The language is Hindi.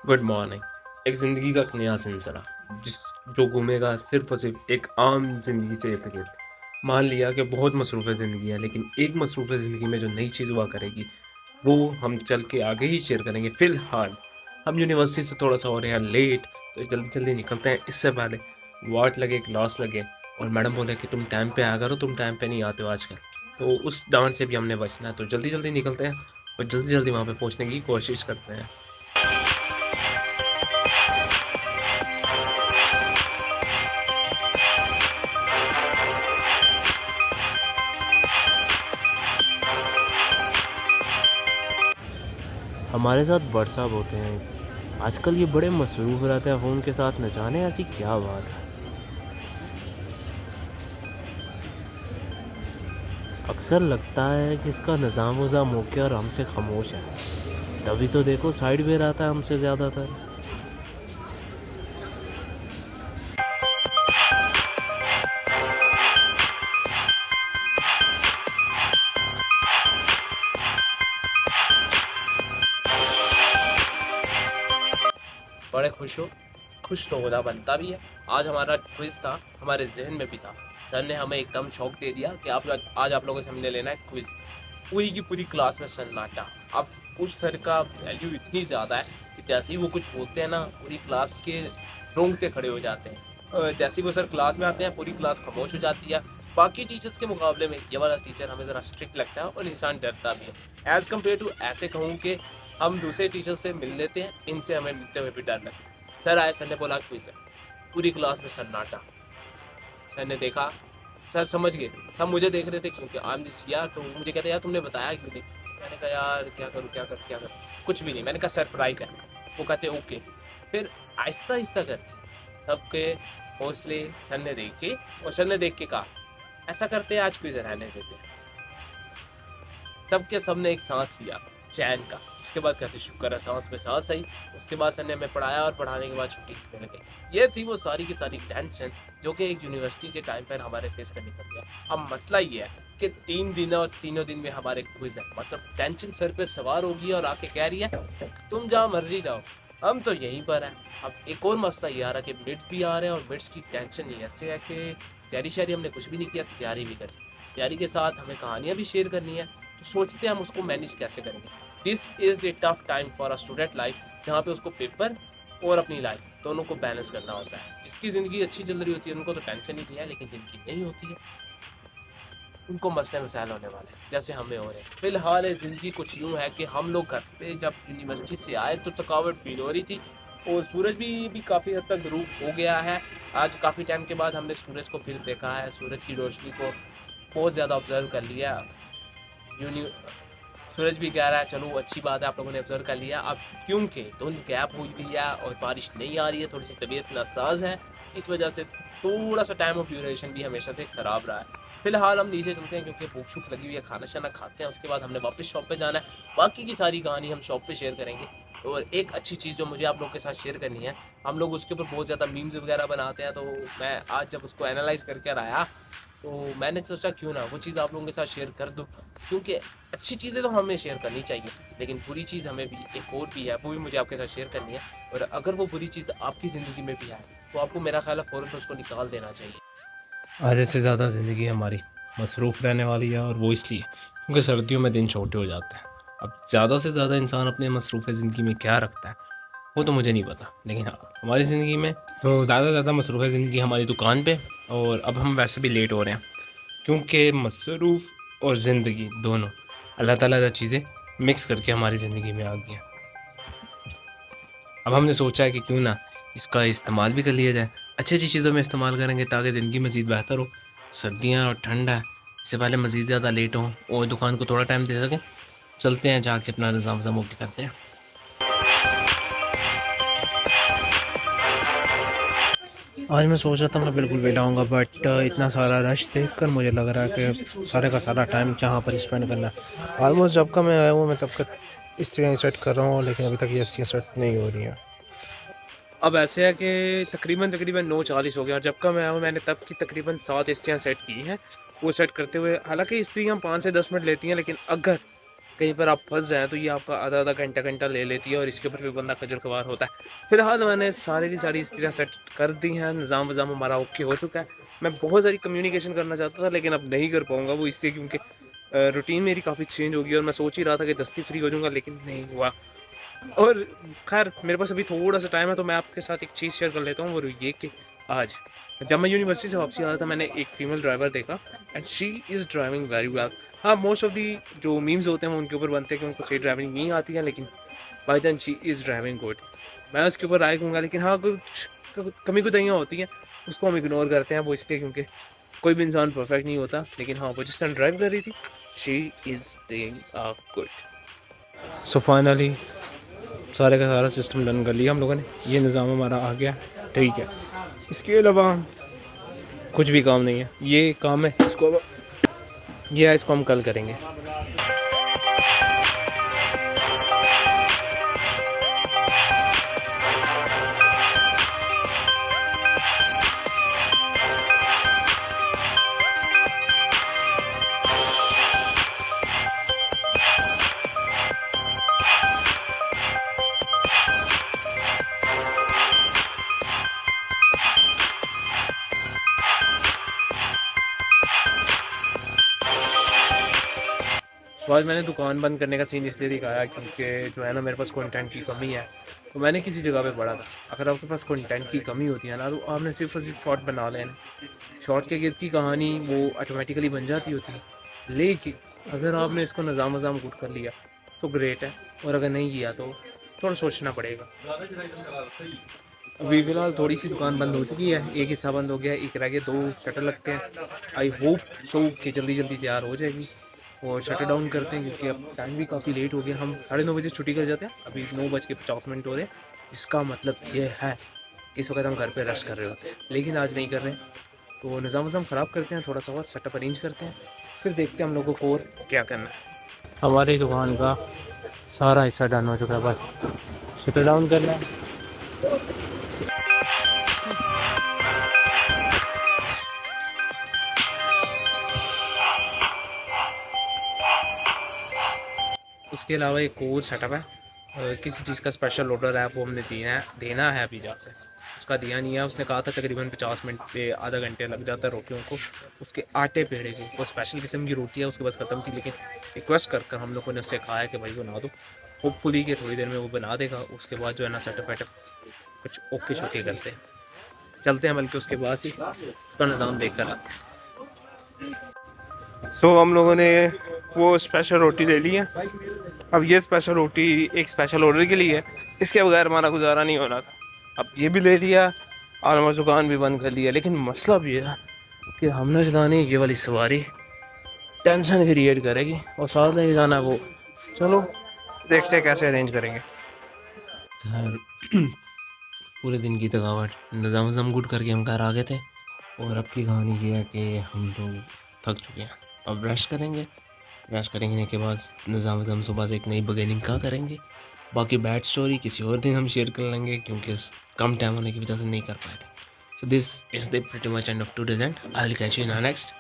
Good morning. एक ज़िंदगी का एक नया सिलसिला जिस जो घूमेगा सिर्फ़ और सिर्फ़ एक आम ज़िंदगी से इर्द-गिर्द। मान लिया कि बहुत मसरूफ़ ज़िंदगी है, लेकिन एक मसरूफ़ ज़िंदगी में जो नई चीज़ हुआ करेगी, वो हम चल के आगे ही शेयर करेंगे। फ़िलहाल हम यूनिवर्सिटी से थोड़ा-सा हो रहे हैं लेट, तो जल्दी-जल्दी निकलते हैं। इससे पहले वाट लगे, क्लास लगे और मैडम बोले कि तुम टाइम पे आया करो, तुम टाइम पे नहीं आते हो आजकल। तो उस डाँट से भी हमने बचना है, तो जल्दी-जल्दी निकलते हैं और जल्दी-जल्दी वहाँ पे पहुँचने की कोशिश करते हैं। हमारे साथ बट साहब होते हैं। आजकल ये बड़े मसरूफ़ रहते हैं फ़ोन के साथ, न जाने ऐसी क्या बात है। अक्सर लगता है कि इसका निज़ाम-वज़ाम हो गया और हमसे ख़ामोश है। तभी तो देखो साइड पे रहता है हमसे ज़्यादातर। बड़े खुश तो होना बनता भी है। आज हमारा क्विज़ था, हमारे ज़हन में भी था। सर ने हमें एकदम शॉक दे दिया कि आप आज आप लोगों से हमने लेना है क्विज़। पूरी की पूरी क्लास में सन्नाटा। अब उस सर का वैल्यू इतनी ज़्यादा है कि जैसे ही वो कुछ बोलते हैं ना, पूरी क्लास के रोंगटे खड़े हो जाते हैं। जैसे ही वो सर क्लास में आते हैं, पूरी क्लास खामोश हो जाती है। बाकी टीचर्स के मुकाबले में ये वाला टीचर हमें ज़रा स्ट्रिक्ट लगता है और इंसान डरता भी है। एज़ कम्पेयर टू ऐसे कहूँ कि हम दूसरे टीचर से मिल लेते हैं, इनसे हमें मिलते हुए भी डर लगता है। सर आए, सर ने बोला क्विज़ है। पूरी क्लास में सन्नाटा। सर ने देखा, सर समझ गए। सब मुझे देख रहे थे क्योंकि आई एम दिस यार, तो मुझे कहते यार तुमने बताया क्यों नहीं? मैंने कहा यार क्या करूँ, क्या करूँ, क्या करूँ? कुछ भी नहीं। मैंने कहा सर ट्राई करना। वो कहते ओके। फिर आहिस्ता-आहिस्ता करके सबके हौसले सर ने देखे और सर ने देख के कहा, ऐसा करते हैं आज क्विज़ रहने देते हैं। सबके सबने एक साँस लिया, चैन का। उसके बाद कहते शुक्र है साँस पे साँस आई। उसके बाद सर ने हमें पढ़ाया और पढ़ाने के बाद छुट्टी देने लगे। ये थी वो सारी की सारी टेंशन जो कि एक यूनिवर्सिटी के टाइम पर हमारे फेस करनी पड़ती है। अब मसला ये है कि 3 दिन और तीनों दिन में हमारे क्विज़ है। मतलब टेंशन सर पे सवार होगी और आके कह रही है, तुम जहाँ मर्ज़ी जाओ, हम तो यहीं पर हैं। अब एक और मसला ये आ रहा है कि मिड्स भी आ रहे हैं और मिड्स की टेंशन ये ऐसे है कि तैयारी-शैयारी हमने कुछ भी नहीं किया, तैयारी भी करनी। तैयारी के साथ हमें कहानियाँ भी शेयर करनी है। तो सोचते हैं हम उसको मैनेज कैसे करेंगे। This is the tough time for a student life, जहाँ पे उसको पेपर और अपनी लाइफ दोनों को बैलेंस करना होता है। जिसकी ज़िंदगी अच्छी चल रही होती है उनको तो टेंशन ही नहीं है, लेकिन जिनकी नहीं होती है उनको मसले मसाइल होने वाले हैं, जैसे हमें हो रहे हैं। फिलहाल ये ज़िंदगी कुछ यूँ है कि हम लोग घर पे जब यूनिवर्सिटी से आए तो थकावट फ़ील हो रही थी और सूरज भी काफ़ी हद तक ग़रूब हो गया है। आज काफ़ी टाइम के बाद हमने सूरज को फिर देखा है, सूरज की रोशनी को बहुत ज़्यादा ऑब्ज़र्व कर लिया। यूनि सूरज भी कह रहा है चलो अच्छी बात है, आप लोगों ने ऑब्ज़र्व कर लिया। अब क्योंकि धुंध गैप हुई हुई है और बारिश नहीं आ रही है, थोड़ी-सी तबीयत नासाज़ है, इस वजह से थोड़ा-सा टाइम ऑफ ड्यूरेशन भी हमेशा से ख़राब रहा है। फिलहाल हम नीचे चलते हैं क्योंकि भूख-शूख लगी हुई है, खाना-शाना खाते हैं, उसके बाद हमने वापस शॉप पे जाना है। बाकी की सारी कहानी हम शॉप पे शेयर करेंगे। और एक अच्छी चीज़ जो मुझे आप लोगों के साथ शेयर करनी है, हम लोग उसके ऊपर बहुत ज़्यादा मीम्स वगैरह बनाते हैं, तो मैं आज जब उसको एनालाइज़ करके आया, तो मैंने सोचा क्यों ना वो चीज़ आप लोगों के साथ शेयर कर दूँ। क्योंकि अच्छी चीज़ें तो हमें शेयर करनी चाहिए, लेकिन बुरी चीज़ हमें भी एक और भी है, वो भी मुझे आपके साथ शेयर करनी है। और अगर वो बुरी चीज़ आपकी ज़िंदगी में भी आए, तो आपको मेरा ख़्याल है फ़ौरन उसको निकाल देना चाहिए। आधे से ज़्यादा ज़िंदगी हमारी मसरूफ़ रहने वाली है और वो इसलिए क्योंकि सर्दियों में दिन छोटे हो जाते हैं। अब ज़्यादा से ज़्यादा इंसान अपने मसरूफ़ ज़िंदगी में क्या रखता है, वो तो मुझे नहीं पता। लेकिन हाँ, हमारी ज़िंदगी में तो ज़्यादा से ज़्यादा मसरूफ़ ज़िंदगी हमारी दुकान पे और अब हम वैसे भी लेट हो रहे हैं क्योंकि मसरूफ़ और ज़िंदगी दोनों अलग-अलग चीज़ें मिक्स करके हमारी ज़िंदगी में आ गई हैं। अब हमने सोचा है कि क्यों ना इसका इस्तेमाल भी कर लिया जाए। अच्छी-अच्छी चीज़ों में इस्तेमाल करेंगे ताकि ज़िंदगी मज़ीद बेहतर हो। सर्दियाँ और ठंड है, इससे पहले मज़ीद ज़्यादा लेट हों और दुकान को थोड़ा टाइम दे सकें। चलते हैं जाके अपना निज़ाम-वज़ाम ओके करते हैं। आज मैं सोच रहा था मैं बिल्कुल वेला आऊँगा बट इतना सारा रश देखकर मुझे लग रहा है कि सारे का सारा टाइम जहाँ पर स्पेंड करना है। ऑलमोस्ट जब का मैं आया हूँ मैं तब का स्त्रियाँ सेट कर रहा हूँ, लेकिन अभी तक ये स्त्रियाँ सेट नहीं हो रही हैं। अब ऐसे है कि तकरीबन 9:40 हो गया और जब का मैं आया हूँ मैंने तब की तकरीबन 7 स्त्रियाँ सेट की हैं। वो सेट करते हुए हालाँकि स्त्रियाँ 5 से 10 मिनट लेती हैं, लेकिन अगर कहीं पर आप फंस जाएँ तो ये आपका आधा आधा घंटा घंटा ले लेती है और इसके ऊपर भी बंदा खजल ख्वार होता है। फिलहाल मैंने सारी की सारी स्थितियाँ सेट कर दी हैं, निज़ाम वज़ाम हमारा ओके हो चुका है। मैं बहुत सारी कम्युनिकेशन करना चाहता था लेकिन अब नहीं कर पाऊँगा, वो इसलिए क्योंकि रूटीन मेरी काफ़ी चेंज हो गई और मैं सोच ही रहा था कि दस्ती फ्री हो जाऊँगा लेकिन नहीं हुआ। और ख़ैर मेरे पास अभी थोड़ा-सा टाइम है तो मैं आपके साथ एक चीज़ शेयर कर लेता हूँ, और ये कि आज जब मैं यूनिवर्सिटी से वापसी आ रहा था मैंने एक फीमेल ड्राइवर देखा and she is driving very well. हाँ, मोस्ट ऑफ दी जो मीम्स होते हैं वो उनके ऊपर बनते हैं कि उनको सही ड्राइविंग नहीं आती है, लेकिन by then she is driving good. मैं उसके ऊपर राय दूँगा, लेकिन हाँ, कुछ कमी कोताहियाँ होती हैं, उसको हम इग्नोर करते हैं, वो इसलिए क्योंकि कोई भी इंसान परफेक्ट नहीं होता। लेकिन हाँ, वो जिस तरह ड्राइव कर रही थी, she is doing good. So finally सारे का सारा सिस्टम डन कर लिया हम लोगों ने, ये निज़ाम हमारा आ गया, ठीक है। इसके अलावा कुछ भी काम नहीं है, ये काम है इसको हम कल करेंगे। तो आज मैंने दुकान बंद करने का सीन इसलिए दिखाया क्योंकि जो है ना, मेरे पास कंटेंट की कमी है। तो मैंने किसी जगह पे पढ़ा था, अगर आपके पास कंटेंट की कमी होती है ना, तो आपने सिर्फ और सिर्फ शॉर्ट बना लेना। शॉर्ट के गिर्द की कहानी वो ऑटोमेटिकली बन जाती होती है, लेकिन अगर आपने इसको निज़ाम वज़ाम गुड कर लिया तो ग्रेट है, और अगर नहीं किया तो थोड़ा सोचना पड़ेगा। अभी फ़िलहाल थोड़ी सी दुकान बंद हो चुकी है, एक हिस्सा बंद हो गया है, एक रह गया, 2 शटर लगते हैं। आई होप सो कि जल्दी जल्दी तैयार हो जाएगी और शटर डाउन करते हैं क्योंकि अब टाइम भी काफ़ी लेट हो गया। हम 9:30 बजे छुट्टी कर जाते हैं, अभी 9:50 हो रहे हैं। इसका मतलब ये है इस वक्त हम घर पे रेस्ट कर रहे होते हैं, लेकिन आज नहीं कर रहे हैं। तो निज़ाम वज़ाम ख़राब करते हैं, थोड़ा सा और सेटअप अरेंज करते हैं, फिर देखते हैं हम लोगों को और क्या करना है। हमारी दुकान का सारा हिस्सा डन हो चुका है, बस शटर डाउन करना है। उसके अलावा एक और सेटअप है, किसी चीज़ का स्पेशल ऑर्डर है, वो हमने देना है अभी जाकर। उसका दिया नहीं है, उसने कहा था तकरीबन 50 मिनट पे आधा घंटे लग जाता है रोटियों को उसके आटे पेड़े की। वो स्पेशल किस्म की रोटी है, उसके पास ख़त्म थी, लेकिन रिक्वेस्ट कर हम लोगों ने उससे कहा है कि भाई बना दो। होपफुली कि थोड़ी देर में वो बना देगा। उसके बाद जो है ना सेटअप वेटअप कुछ ओके शोके करते हैं, चलते हैं, बल्कि उसके बाद ही उसका निज़ाम देख कर आते हैं। सो हम लोगों ने वो स्पेशल रोटी ले ली है। अब ये स्पेशल रोटी एक स्पेशल ऑर्डर के लिए है, इसके बगैर हमारा गुजारा नहीं होना था। अब ये भी ले लिया और हमारी दुकान भी बंद कर दी है, लेकिन मसला भी है कि हमने चलानी ये वाली सवारी टेंशन क्रिएट करेगी और साथ लेके जाना है वो। चलो देखते हैं कैसे अरेंज करेंगे। पूरे दिन की थकावट निज़ाम वज़ाम गुड करके हम घर आ गए थे, और अब की कहानी ये है कि हम लोग थक चुके हैं। अब रेस्ट करेंगे, रेस्ट करने के बाद निज़ाम वज़ाम सुबह से एक नई बिगिनिंग का करेंगे। बाकी बैड स्टोरी किसी और दिन हम शेयर कर लेंगे क्योंकि कम टाइम होने की वजह से नहीं कर पाए थे। So this is the pretty much end of today's and I will catch you in next